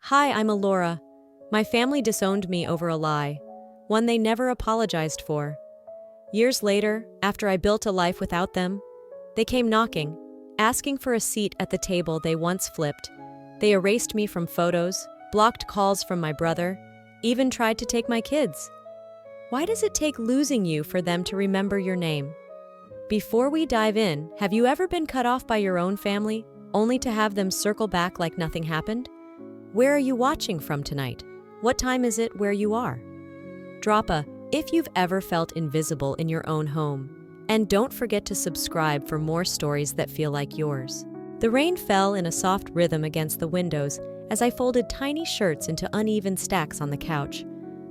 Hi, I'm Elora. My family disowned me over a lie, one they never apologized for. Years later, after I built a life without them, they came knocking, asking for a seat at the table they once flipped. They erased me from photos, blocked calls from my brother, even tried to take my kids. Why does it take losing you for them to remember your name? Before we dive in, have you ever been cut off by your own family, only to have them circle back like nothing happened? Where are you watching from tonight? What time is it where you are? Drop a if you've ever felt invisible in your own home. And don't forget to subscribe for more stories that feel like yours. The rain fell in a soft rhythm against the windows as I folded tiny shirts into uneven stacks on the couch.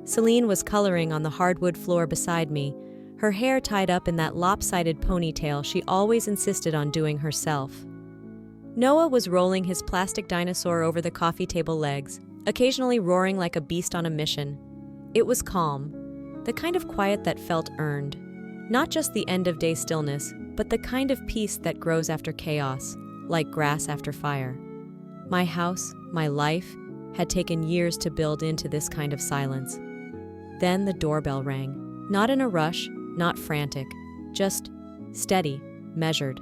Celine was coloring on the hardwood floor beside me, her hair tied up in that lopsided ponytail she always insisted on doing herself. Noah was rolling his plastic dinosaur over the coffee table legs, occasionally roaring like a beast on a mission. It was calm, the kind of quiet that felt earned. Not just the end-of-day stillness, but the kind of peace that grows after chaos, like grass after fire. My house, my life, had taken years to build into this kind of silence. Then the doorbell rang, not in a rush, not frantic, just steady, measured,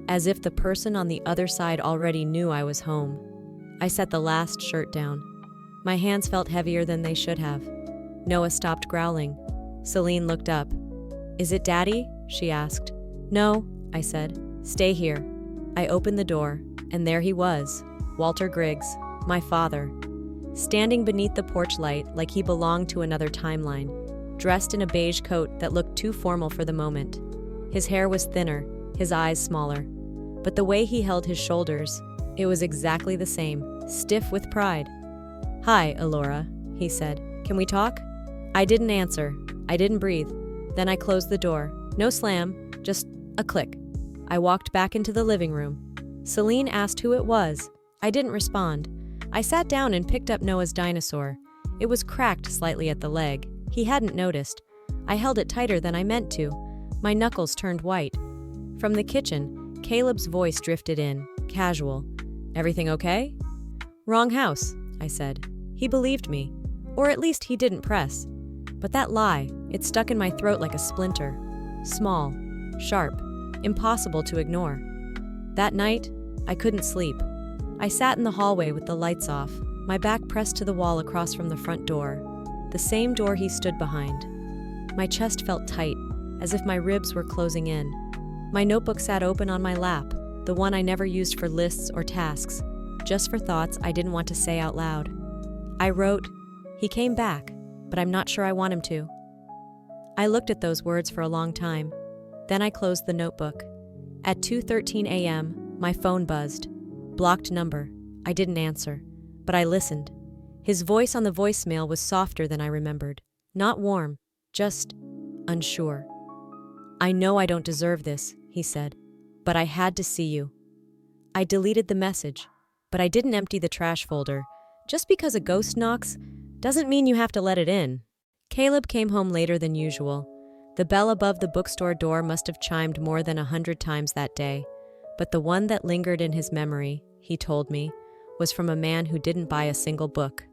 as if the person on the other side already knew I was home. I set the last shirt down. My hands felt heavier than they should have. Noah stopped growling. Celine looked up. "Is it Daddy?" she asked. "No," I said. "Stay here." I opened the door, and there he was, Walter Griggs, my father, standing beneath the porch light like he belonged to another timeline, dressed in a beige coat that looked too formal for the moment. His hair was thinner, his eyes smaller, but the way he held his shoulders, it was exactly the same, stiff with pride. "Hi, Elora," he said. "Can we talk?" I didn't answer. I didn't breathe. Then I closed the door. No slam, just a click. I walked back into the living room. Celine asked who it was. I didn't respond. I sat down and picked up Noah's dinosaur. It was cracked slightly at the leg. He hadn't noticed. I held it tighter than I meant to. My knuckles turned white. From the kitchen, Caleb's voice drifted in, casual. "Everything okay?" "Wrong house," I said. He believed me. Or at least he didn't press. But that lie, it stuck in my throat like a splinter. Small, sharp, impossible to ignore. That night, I couldn't sleep. I sat in the hallway with the lights off, my back pressed to the wall across from the front door, the same door he stood behind. My chest felt tight, as if my ribs were closing in. My notebook sat open on my lap, the one I never used for lists or tasks, just for thoughts I didn't want to say out loud. I wrote, "He came back, but I'm not sure I want him to." I looked at those words for a long time. Then I closed the notebook. At 2:13 a.m., my phone buzzed. Blocked number. I didn't answer, but I listened. His voice on the voicemail was softer than I remembered. Not warm, just unsure. "I know I don't deserve this," he said, "but I had to see you." I deleted the message, but I didn't empty the trash folder. Just because a ghost knocks doesn't mean you have to let it in. Caleb came home later than usual. The bell above the bookstore door must have chimed more than 100 times that day, but the one that lingered in his memory, he told me, was from a man who didn't buy a single book.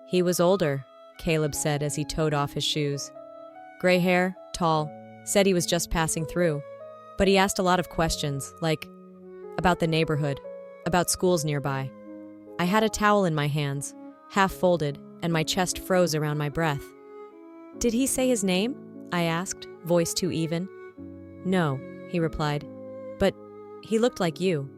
"He was older," Caleb said as he toed off his shoes. "Gray hair, tall, said he was just passing through. But he asked a lot of questions, like about the neighborhood, about schools nearby." I had a towel in my hands, half folded, and my chest froze around my breath. "Did he say his name?" I asked, voice too even. "No," he replied, "but he looked like you."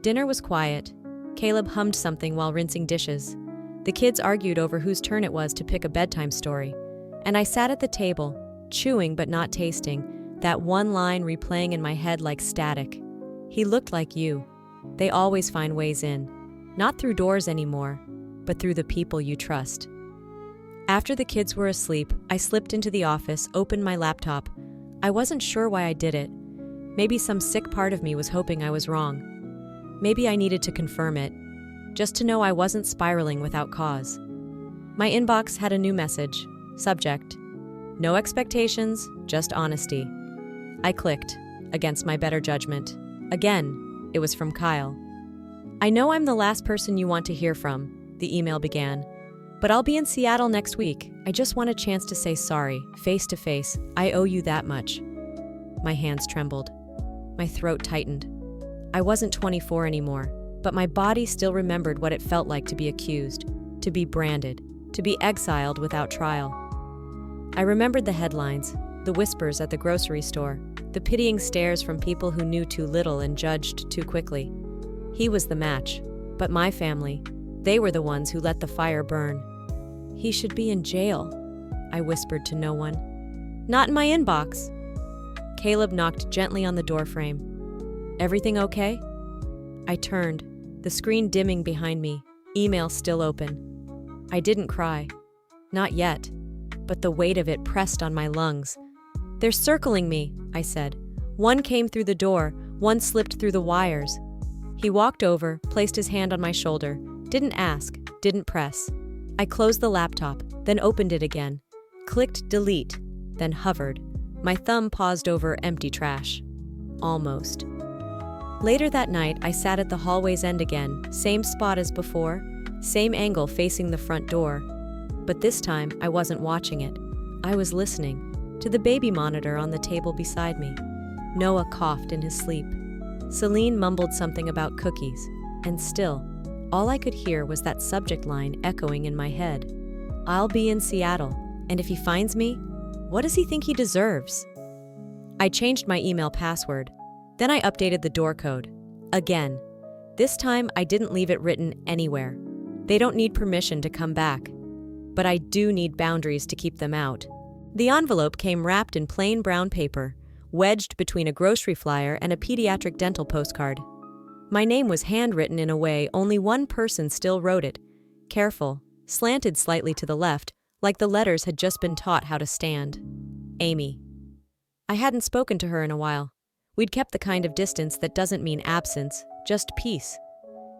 Dinner was quiet. Caleb hummed something while rinsing dishes. The kids argued over whose turn it was to pick a bedtime story. And I sat at the table, chewing but not tasting, that one line replaying in my head like static. "He looked like you. They always find ways in. Not through doors anymore, but through the people you trust." After the kids were asleep, I slipped into the office, opened my laptop. I wasn't sure why I did it. Maybe some sick part of me was hoping I was wrong. Maybe I needed to confirm it, just to know I wasn't spiraling without cause. My inbox had a new message. Subject: "No expectations, just honesty." I clicked, against my better judgment. Again, it was from Kyle. "I know I'm the last person you want to hear from, the email began. "But I'll be in Seattle next week. I just want a chance to say sorry, face to face. I owe you that much." My hands trembled. My throat tightened. I wasn't 24 anymore, but my body still remembered what it felt like to be accused, to be branded, to be exiled without trial. I remembered the headlines, the whispers at the grocery store, the pitying stares from people who knew too little and judged too quickly. He was the match, but my family, they were the ones who let the fire burn. "He should be in jail," I whispered to no one. "Not in my inbox." Caleb knocked gently on the doorframe. "Everything okay?" I turned, the screen dimming behind me, email still open. I didn't cry. Not yet, but the weight of it pressed on my lungs. "They're circling me," I said. "One came through the door, one slipped through the wires." He walked over, placed his hand on my shoulder, didn't ask, didn't press. I closed the laptop, then opened it again, clicked delete, then hovered. My thumb paused over empty trash. Almost. Later that night, I sat at the hallway's end again, same spot as before, same angle facing the front door. But this time, I wasn't watching it. I was listening to the baby monitor on the table beside me. Noah coughed in his sleep. Celine mumbled something about cookies, and still, all I could hear was that subject line echoing in my head. "I'll be in Seattle, and if he finds me, what does he think he deserves?" I changed my email password. Then I updated the door code. Again. This time, I didn't leave it written anywhere. They don't need permission to come back. But I do need boundaries to keep them out. The envelope came wrapped in plain brown paper, wedged between a grocery flyer and a pediatric dental postcard. My name was handwritten in a way only one person still wrote it, careful, slanted slightly to the left, like the letters had just been taught how to stand. Amy. I hadn't spoken to her in a while. We'd kept the kind of distance that doesn't mean absence, just peace.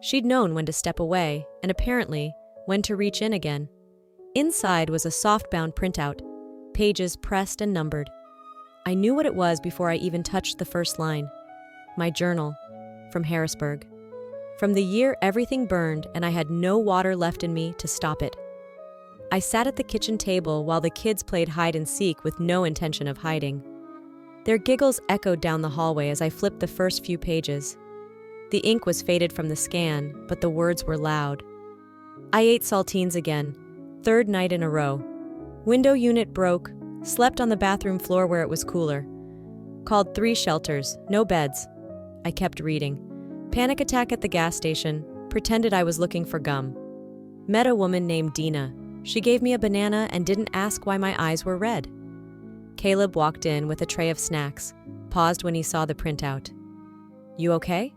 She'd known when to step away, and apparently, when to reach in again. Inside was a soft-bound printout, pages pressed and numbered. I knew what it was before I even touched the first line. My journal, from Harrisburg. From the year everything burned and I had no water left in me to stop it. I sat at the kitchen table while the kids played hide and seek with no intention of hiding. Their giggles echoed down the hallway as I flipped the first few pages. The ink was faded from the scan, but the words were loud. I ate saltines again, third night in a row. Window unit broke, slept on the bathroom floor where it was cooler. Called 3 shelters, no beds. I kept reading. Panic attack at the gas station, pretended I was looking for gum. Met a woman named Dina. She gave me a banana and didn't ask why my eyes were red. Caleb walked in with a tray of snacks, paused when he saw the printout. "You okay?"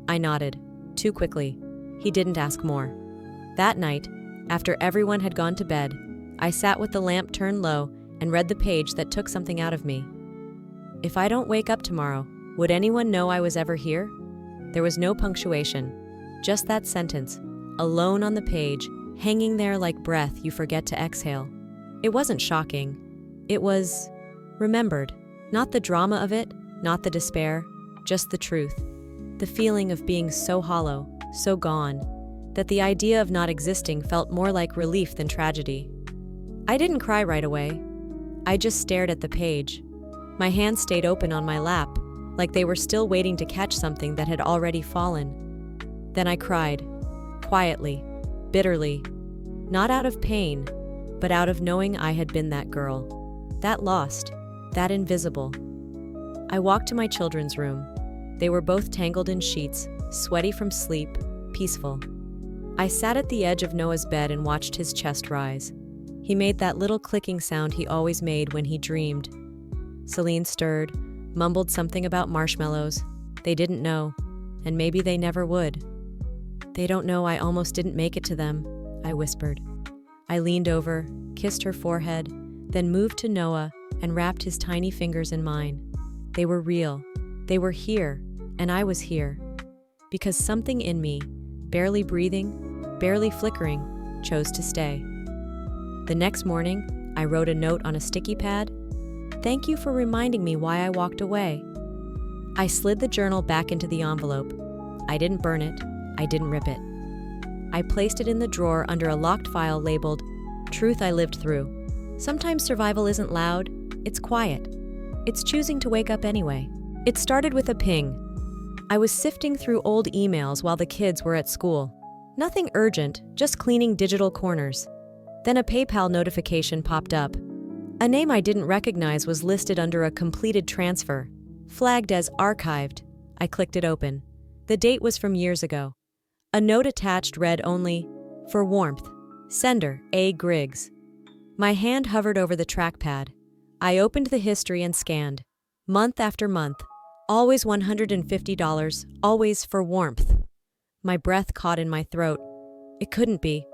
I nodded, too quickly. He didn't ask more. That night, after everyone had gone to bed, I sat with the lamp turned low and read the page that took something out of me. If I don't wake up tomorrow, would anyone know I was ever here? There was no punctuation, just that sentence, alone on the page, hanging there like breath you forget to exhale. It wasn't shocking. It was remembered. Not the drama of it, not the despair, just the truth. The feeling of being so hollow, so gone, that the idea of not existing felt more like relief than tragedy. I didn't cry right away. I just stared at the page. My hands stayed open on my lap, like they were still waiting to catch something that had already fallen. Then I cried, quietly, bitterly, not out of pain, but out of knowing I had been that girl, that lost, that invisible. I walked to my children's room. They were both tangled in sheets, sweaty from sleep, peaceful. I sat at the edge of Noah's bed and watched his chest rise. He made that little clicking sound he always made when he dreamed. Celine stirred, mumbled something about marshmallows. They didn't know, and maybe they never would. "They don't know I almost didn't make it to them," I whispered. I leaned over, kissed her forehead, then moved to Noah and wrapped his tiny fingers in mine. They were real. They were here, and I was here. Because something in me, barely breathing, barely flickering, chose to stay. The next morning, I wrote a note on a sticky pad. "Thank you for reminding me why I walked away." I slid the journal back into the envelope. I didn't burn it. I didn't rip it. I placed it in the drawer under a locked file labeled, "Truth I Lived Through." Sometimes survival isn't loud, it's quiet. It's choosing to wake up anyway. It started with a ping. I was sifting through old emails while the kids were at school. Nothing urgent, just cleaning digital corners. Then a PayPal notification popped up. A name I didn't recognize was listed under a completed transfer, flagged as archived. I clicked it open. The date was from years ago. A note attached read only, "For warmth. Sender, A. Griggs." My hand hovered over the trackpad. I opened the history and scanned. Month after month. Always $150, always for warmth. My breath caught in my throat. It couldn't be.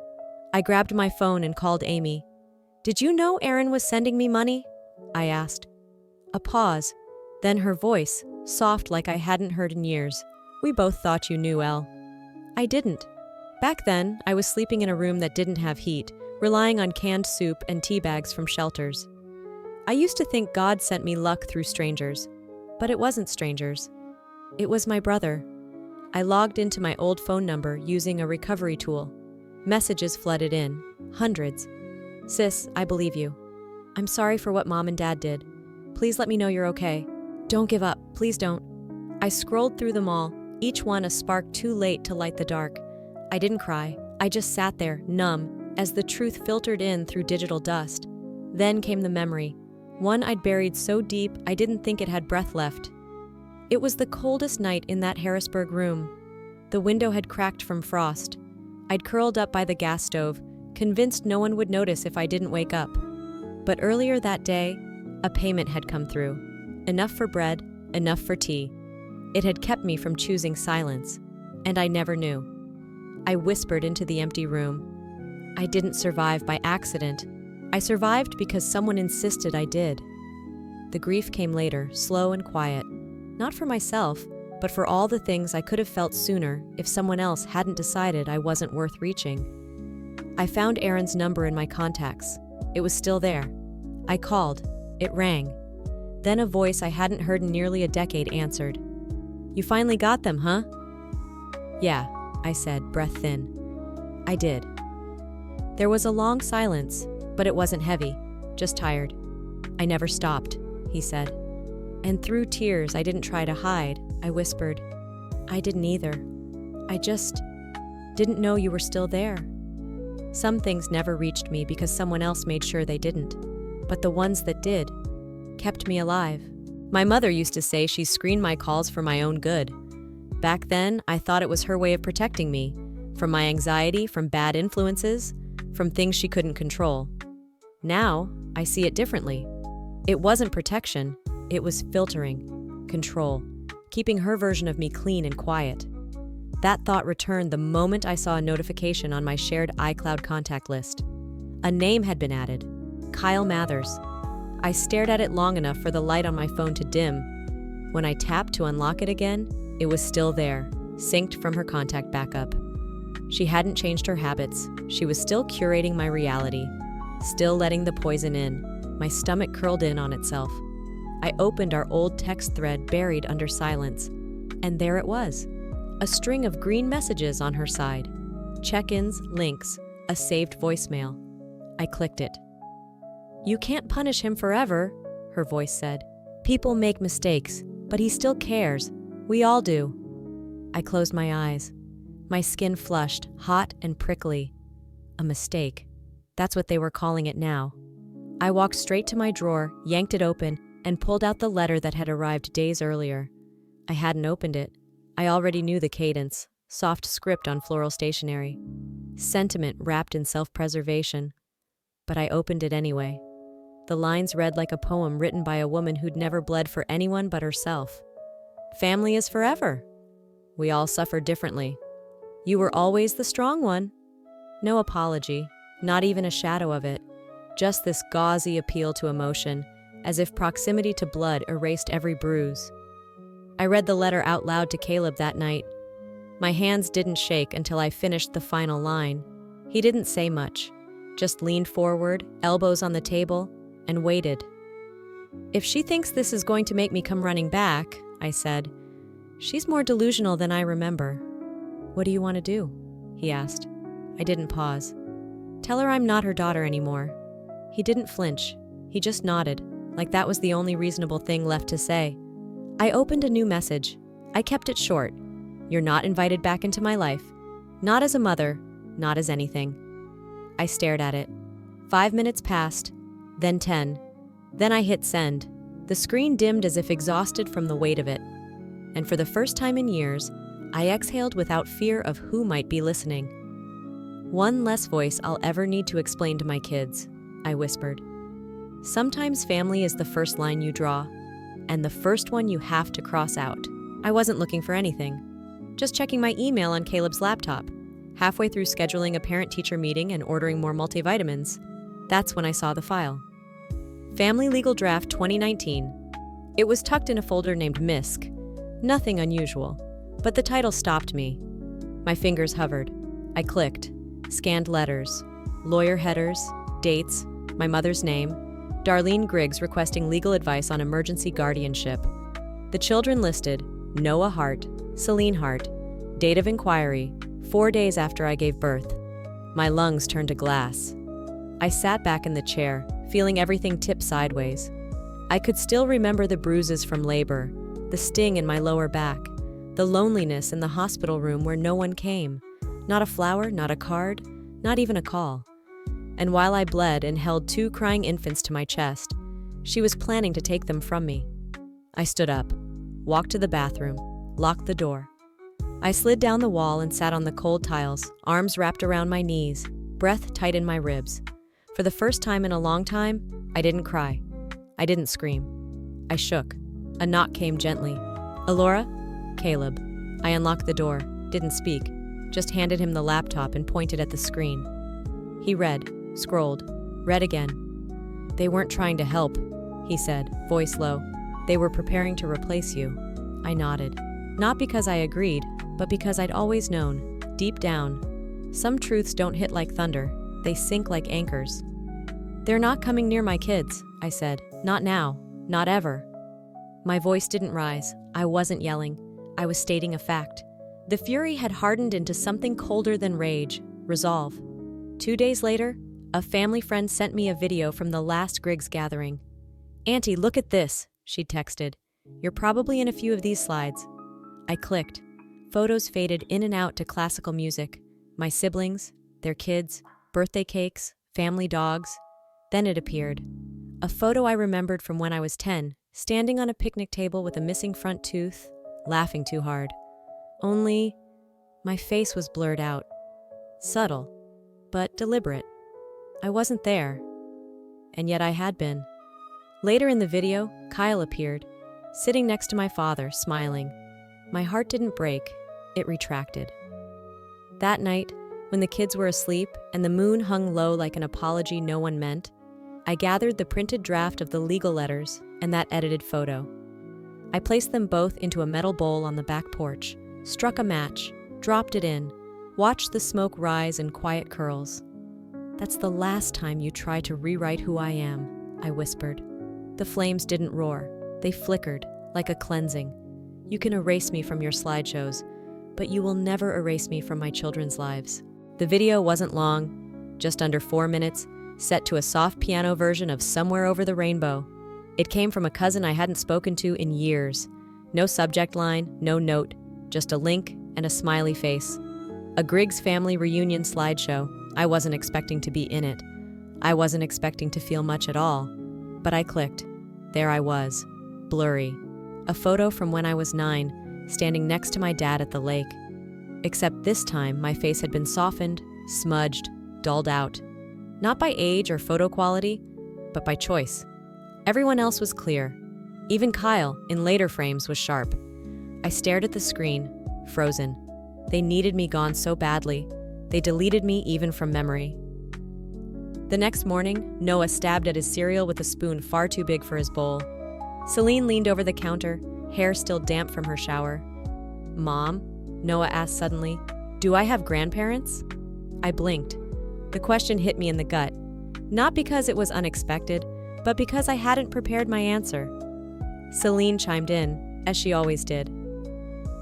I grabbed my phone and called Amy. "Did you know Aaron was sending me money?" I asked. A pause, then her voice, soft like I hadn't heard in years. "We both thought you knew, Elle." I didn't. Back then, I was sleeping in a room that didn't have heat, relying on canned soup and tea bags from shelters. I used to think God sent me luck through strangers, but it wasn't strangers. It was my brother. I logged into my old phone number using a recovery tool. Messages flooded in, hundreds. "Sis, I believe you. I'm sorry for what Mom and Dad did. Please let me know you're okay. Don't give up, please don't." I scrolled through them all, each one a spark too late to light the dark. I didn't cry, I just sat there, numb, as the truth filtered in through digital dust. Then came the memory, one I'd buried so deep I didn't think it had breath left. It was the coldest night in that Harrisburg room. The window had cracked from frost. I'd curled up by the gas stove, convinced no one would notice if I didn't wake up. But earlier that day, a payment had come through. Enough for bread, enough for tea. It had kept me from choosing silence, and I never knew. I whispered into the empty room. I didn't survive by accident. I survived because someone insisted I did. The grief came later, slow and quiet. Not for myself, but for all the things I could have felt sooner if someone else hadn't decided I wasn't worth reaching. I found Aaron's number in my contacts. It was still there. I called. It rang. Then a voice I hadn't heard in nearly a decade answered. "You finally got them, huh?" "Yeah," I said, breath thin. "I did." There was a long silence, but it wasn't heavy, just tired. "I never stopped," he said. And through tears I didn't try to hide, I whispered, "I didn't either. I just didn't know you were still there." Some things never reached me because someone else made sure they didn't. But the ones that did kept me alive. My mother used to say she screened my calls for my own good. Back then, I thought it was her way of protecting me, from my anxiety, from bad influences, from things she couldn't control. Now, I see it differently. It wasn't protection, it was filtering, control, keeping her version of me clean and quiet. That thought returned the moment I saw a notification on my shared iCloud contact list. A name had been added, Kyle Mathers. I stared at it long enough for the light on my phone to dim. When I tapped to unlock it again, it was still there, synced from her contact backup. She hadn't changed her habits. She was still curating my reality, still letting the poison in. My stomach curled in on itself. I opened our old text thread buried under silence, and there it was. A string of green messages on her side. Check-ins, links, a saved voicemail. I clicked it. "You can't punish him forever," her voice said. "People make mistakes, but he still cares. We all do." I closed my eyes. My skin flushed, hot and prickly. A mistake. That's what they were calling it now. I walked straight to my drawer, yanked it open, and pulled out the letter that had arrived days earlier. I hadn't opened it. I already knew the cadence, soft script on floral stationery. Sentiment wrapped in self-preservation. But I opened it anyway. The lines read like a poem written by a woman who'd never bled for anyone but herself. "Family is forever. We all suffer differently. You were always the strong one." No apology, not even a shadow of it. Just this gauzy appeal to emotion, as if proximity to blood erased every bruise. I read the letter out loud to Caleb that night. My hands didn't shake until I finished the final line. He didn't say much, just leaned forward, elbows on the table, and waited. "If she thinks this is going to make me come running back," I said, "she's more delusional than I remember." "What do you want to do?" he asked. I didn't pause. Tell her I'm not her daughter anymore. He didn't flinch. He just nodded, like that was the only reasonable thing left to say. I opened a new message. I kept it short. You're not invited back into my life. Not as a mother, not as anything. I stared at it. 5 minutes passed, then 10. Then I hit send. The screen dimmed as if exhausted from the weight of it. And for the first time in years, I exhaled without fear of who might be listening. One less voice I'll ever need to explain to my kids, I whispered. Sometimes family is the first line you draw, and the first one you have to cross out. I wasn't looking for anything. Just checking my email on Caleb's laptop, halfway through scheduling a parent-teacher meeting and ordering more multivitamins. That's when I saw the file. Family Legal Draft 2019. It was tucked in a folder named MISC. Nothing unusual, but the title stopped me. My fingers hovered. I clicked, scanned letters, lawyer headers, dates, my mother's name, Darlene Griggs requesting legal advice on emergency guardianship. The children listed: Noah Hart, Celine Hart, date of inquiry, 4 days after I gave birth. My lungs turned to glass. I sat back in the chair, feeling everything tip sideways. I could still remember the bruises from labor, the sting in my lower back, the loneliness in the hospital room where no one came. Not a flower, not a card, not even a call. And while I bled and held 2 crying infants to my chest, she was planning to take them from me. I stood up, walked to the bathroom, locked the door. I slid down the wall and sat on the cold tiles, arms wrapped around my knees, breath tight in my ribs. For the first time in a long time, I didn't cry. I didn't scream. I shook. A knock came gently. Elora? Caleb. I unlocked the door, didn't speak, just handed him the laptop and pointed at the screen. He read, scrolled, read again. They weren't trying to help, he said, voice low. They were preparing to replace you. I nodded. Not because I agreed, but because I'd always known, deep down. Some truths don't hit like thunder. They sink like anchors. They're not coming near my kids, I said. Not now. Not ever. My voice didn't rise. I wasn't yelling. I was stating a fact. The fury had hardened into something colder than rage, resolve. 2 days later, a family friend sent me a video from the last Griggs gathering. "Auntie, look at this," she texted. "You're probably in a few of these slides." I clicked. Photos faded in and out to classical music. My siblings, their kids, birthday cakes, family dogs. Then it appeared. A photo I remembered from when I was 10, standing on a picnic table with a missing front tooth, laughing too hard. Only, my face was blurred out. Subtle, but deliberate. I wasn't there. And yet I had been. Later in the video, Kyle appeared, sitting next to my father, smiling. My heart didn't break, it retracted. That night, when the kids were asleep and the moon hung low like an apology no one meant, I gathered the printed draft of the legal letters and that edited photo. I placed them both into a metal bowl on the back porch, struck a match, dropped it in, watched the smoke rise in quiet curls. "That's the last time you try to rewrite who I am," I whispered. The flames didn't roar. They flickered, like a cleansing. "You can erase me from your slideshows, but you will never erase me from my children's lives." The video wasn't long, just under 4 minutes, set to a soft piano version of Somewhere Over the Rainbow. It came from a cousin I hadn't spoken to in years. No subject line, no note, just a link and a smiley face. A Griggs family reunion slideshow. I wasn't expecting to be in it. I wasn't expecting to feel much at all. But I clicked. There I was, blurry. A photo from when I was 9, standing next to my dad at the lake. Except this time, my face had been softened, smudged, dulled out. Not by age or photo quality, but by choice. Everyone else was clear. Even Kyle, in later frames, was sharp. I stared at the screen, frozen. They needed me gone so badly. They deleted me even from memory. The next morning, Noah stabbed at his cereal with a spoon far too big for his bowl. Celine leaned over the counter, hair still damp from her shower. "Mom?" Noah asked suddenly. "Do I have grandparents?" I blinked. The question hit me in the gut. Not because it was unexpected, but because I hadn't prepared my answer. Celine chimed in, as she always did.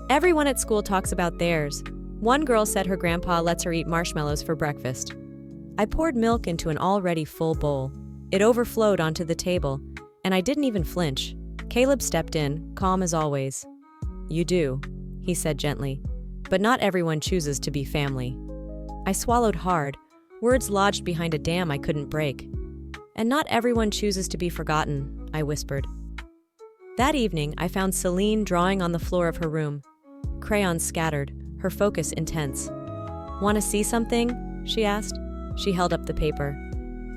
"Everyone at school talks about theirs. One girl said her grandpa lets her eat marshmallows for breakfast. I poured milk into an already full bowl. It overflowed onto the table, and I didn't even flinch. Caleb stepped in, calm as always. "You do," he said gently, "but not everyone chooses to be family." I swallowed hard, words lodged behind a dam I couldn't break. "And not everyone chooses to be forgotten," I whispered. That evening, I found Celine drawing on the floor of her room. Crayons scattered, her focus intense. "Want to see something?" she asked. She held up the paper.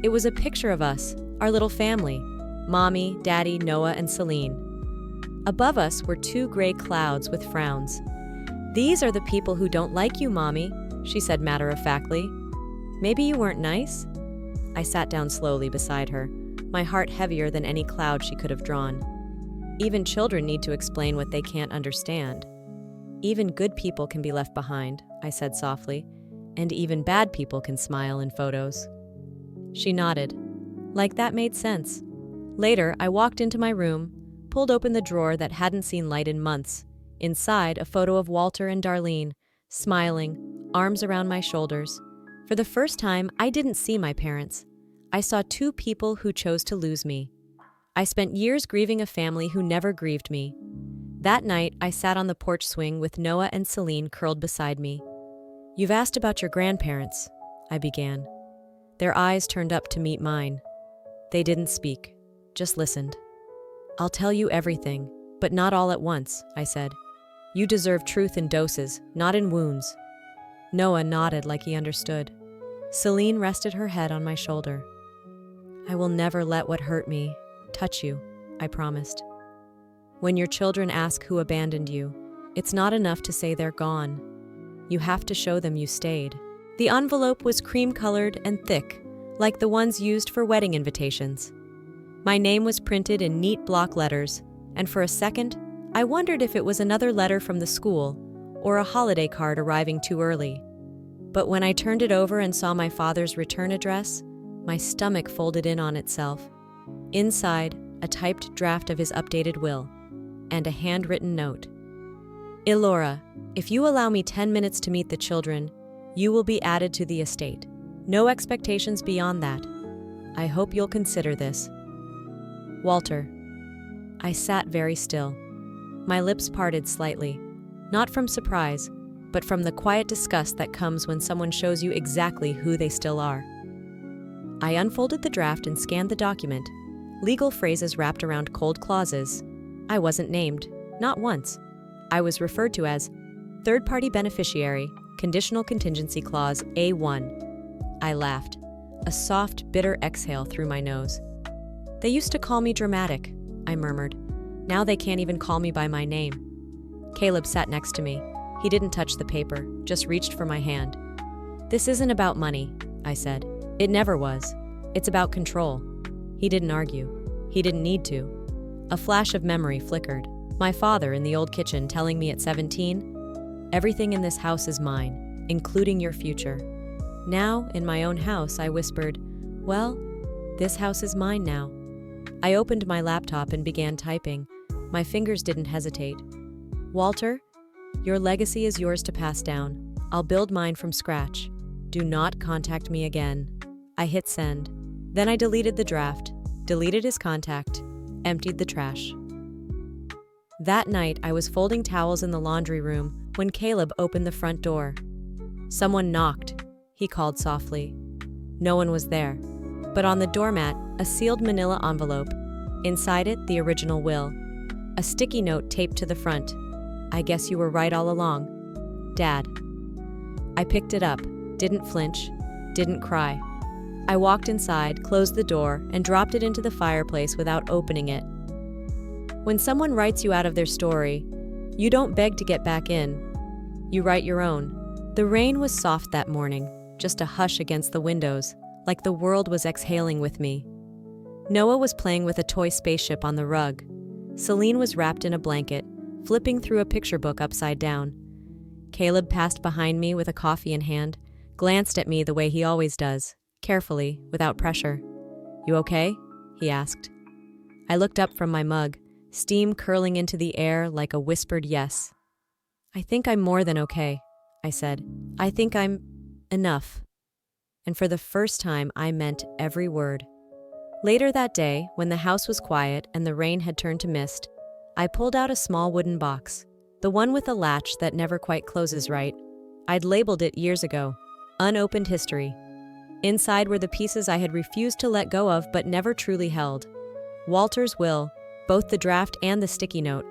It was a picture of us, our little family, Mommy, Daddy, Noah, and Celine. Above us were 2 gray clouds with frowns. "These are the people who don't like you, Mommy," she said matter-of-factly. "Maybe you weren't nice?" I sat down slowly beside her, my heart heavier than any cloud she could have drawn. Even children need to explain what they can't understand. "Even good people can be left behind," I said softly, "and even bad people can smile in photos." She nodded. Like that made sense. Later, I walked into my room, pulled open the drawer that hadn't seen light in months. Inside, a photo of Walter and Darlene, smiling, arms around my shoulders. For the first time, I didn't see my parents. I saw 2 people who chose to lose me. I spent years grieving a family who never grieved me. That night, I sat on the porch swing with Noah and Celine curled beside me. "You've asked about your grandparents," I began. Their eyes turned up to meet mine. They didn't speak, just listened. "I'll tell you everything, but not all at once," I said. "You deserve truth in doses, not in wounds." Noah nodded like he understood. Celine rested her head on my shoulder. "I will never let what hurt me touch you," I promised. "When your children ask who abandoned you, it's not enough to say they're gone. You have to show them you stayed." The envelope was cream-colored and thick, like the ones used for wedding invitations. My name was printed in neat block letters, and for a second, I wondered if it was another letter from the school or a holiday card arriving too early. But when I turned it over and saw my father's return address, my stomach folded in on itself. Inside, a typed draft of his updated will, and a handwritten note. "Elora, if you allow me 10 minutes to meet the children, you will be added to the estate. No expectations beyond that. I hope you'll consider this. Walter." I sat very still. My lips parted slightly, not from surprise, but from the quiet disgust that comes when someone shows you exactly who they still are. I unfolded the draft and scanned the document. Legal phrases wrapped around cold clauses. I wasn't named, not once. I was referred to as third-party beneficiary, conditional contingency clause A1. I laughed, a soft, bitter exhale through my nose. "They used to call me dramatic," I murmured. "Now they can't even call me by my name." Caleb sat next to me. He didn't touch the paper, just reached for my hand. "This isn't about money," I said. "It never was. It's about control." He didn't argue. He didn't need to. A flash of memory flickered. My father in the old kitchen telling me at 17, "Everything in this house is mine, including your future." Now, in my own house, I whispered, "Well, this house is mine now." I opened my laptop and began typing. My fingers didn't hesitate. "Walter, your legacy is yours to pass down. I'll build mine from scratch. Do not contact me again." I hit send. Then I deleted the draft, deleted his contact, emptied the trash. That night, I was folding towels in the laundry room when Caleb opened the front door. "Someone knocked," he called softly. No one was there, but on the doormat, a sealed manila envelope. Inside it, the original will. A sticky note taped to the front. "I guess you were right all along. Dad." I picked it up, didn't flinch, didn't cry. I walked inside, closed the door, and dropped it into the fireplace without opening it. When someone writes you out of their story, you don't beg to get back in. You write your own. The rain was soft that morning, just a hush against the windows, like the world was exhaling with me. Noah was playing with a toy spaceship on the rug. Celine was wrapped in a blanket, flipping through a picture book upside down. Caleb passed behind me with a coffee in hand, glanced at me the way he always does, carefully, without pressure. "You okay?" he asked. I looked up from my mug, steam curling into the air like a whispered yes. "I think I'm more than okay," I said. I think I'm enough. And for the first time, I meant every word. Later that day, when the house was quiet and the rain had turned to mist, I pulled out a small wooden box, the one with a latch that never quite closes right. I'd labeled it years ago, Unopened History. Inside were the pieces I had refused to let go of but never truly held. Walter's will, both the draft and the sticky note.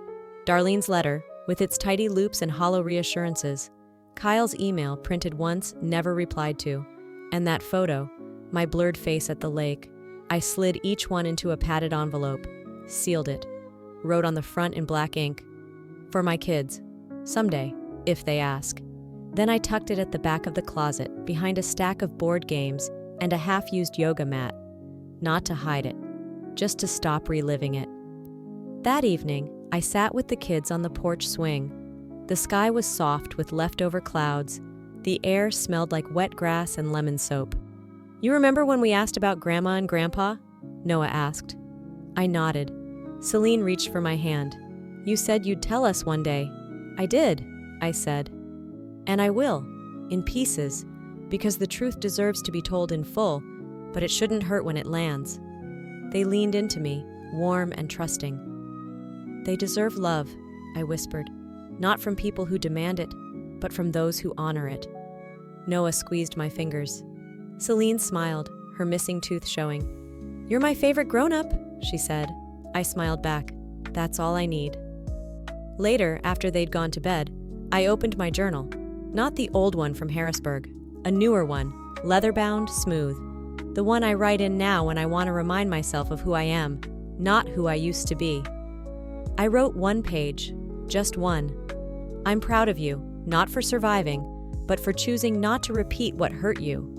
Darlene's letter, with its tidy loops and hollow reassurances. Kyle's email, printed once, never replied to. And that photo, my blurred face at the lake. I slid each one into a padded envelope, sealed it, wrote on the front in black ink, "For my kids, someday, if they ask." Then I tucked it at the back of the closet, behind a stack of board games and a half-used yoga mat. Not to hide it, just to stop reliving it. That evening, I sat with the kids on the porch swing. The sky was soft with leftover clouds. The air smelled like wet grass and lemon soap. "You remember when we asked about Grandma and Grandpa?" Noah asked. I nodded. Celine reached for my hand. "You said you'd tell us one day." "I did," I said. "And I will, in pieces, because the truth deserves to be told in full, but it shouldn't hurt when it lands." They leaned into me, warm and trusting. "They deserve love," I whispered, "not from people who demand it, but from those who honor it." Noah squeezed my fingers. Celine smiled, her missing tooth showing. "You're my favorite grown-up," she said. I smiled back. "That's all I need." Later, after they'd gone to bed, I opened my journal. Not the old one from Harrisburg, a newer one, leather-bound, smooth. The one I write in now when I want to remind myself of who I am, not who I used to be. I wrote one page, just one. "I'm proud of you, not for surviving, but for choosing not to repeat what hurt you."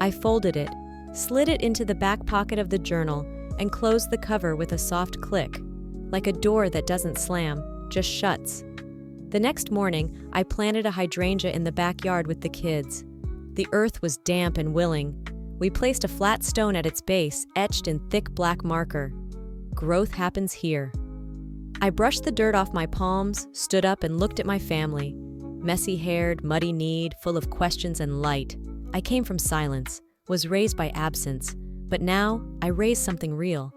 I folded it, slid it into the back pocket of the journal, and closed the cover with a soft click, like a door that doesn't slam, just shuts. The next morning, I planted a hydrangea in the backyard with the kids. The earth was damp and willing. We placed a flat stone at its base, etched in thick black marker. "Growth happens here." I brushed the dirt off my palms, stood up and looked at my family. Messy-haired, muddy-kneed, full of questions and light. I came from silence, was raised by absence, but now I raised something real.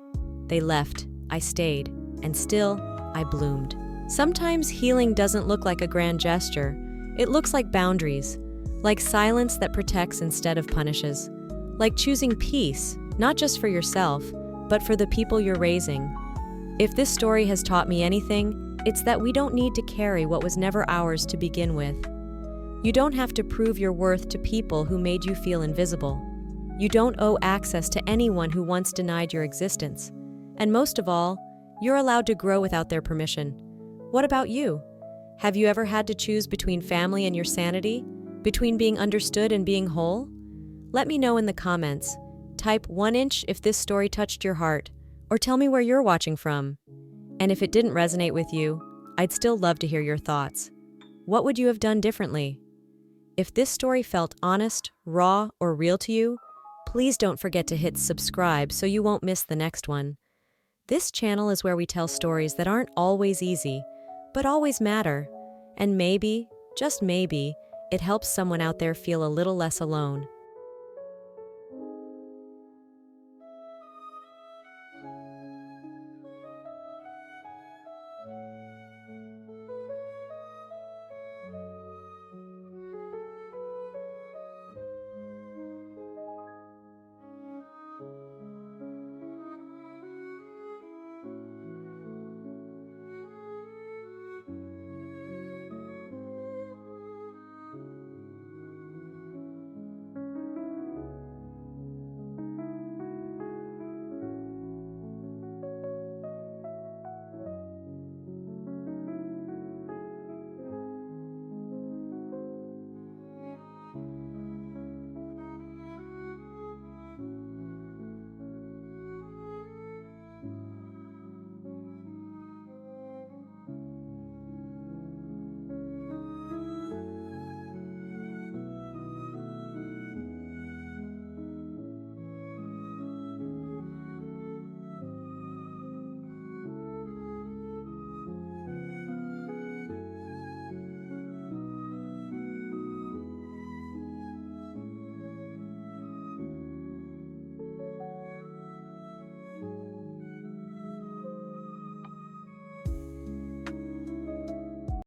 They left, I stayed, and still, I bloomed. Sometimes healing doesn't look like a grand gesture. It looks like boundaries, like silence that protects instead of punishes, like choosing peace, not just for yourself, but for the people you're raising. If this story has taught me anything, it's that we don't need to carry what was never ours to begin with. You don't have to prove your worth to people who made you feel invisible. You don't owe access to anyone who once denied your existence. And most of all, you're allowed to grow without their permission. What about you? Have you ever had to choose between family and your sanity? Between being understood and being whole? Let me know in the comments. Type 1" if this story touched your heart, or tell me where you're watching from. And if it didn't resonate with you, I'd still love to hear your thoughts. What would you have done differently? If this story felt honest, raw, or real to you, please don't forget to hit subscribe so you won't miss the next one. This channel is where we tell stories that aren't always easy, but always matter. And maybe, just maybe, it helps someone out there feel a little less alone.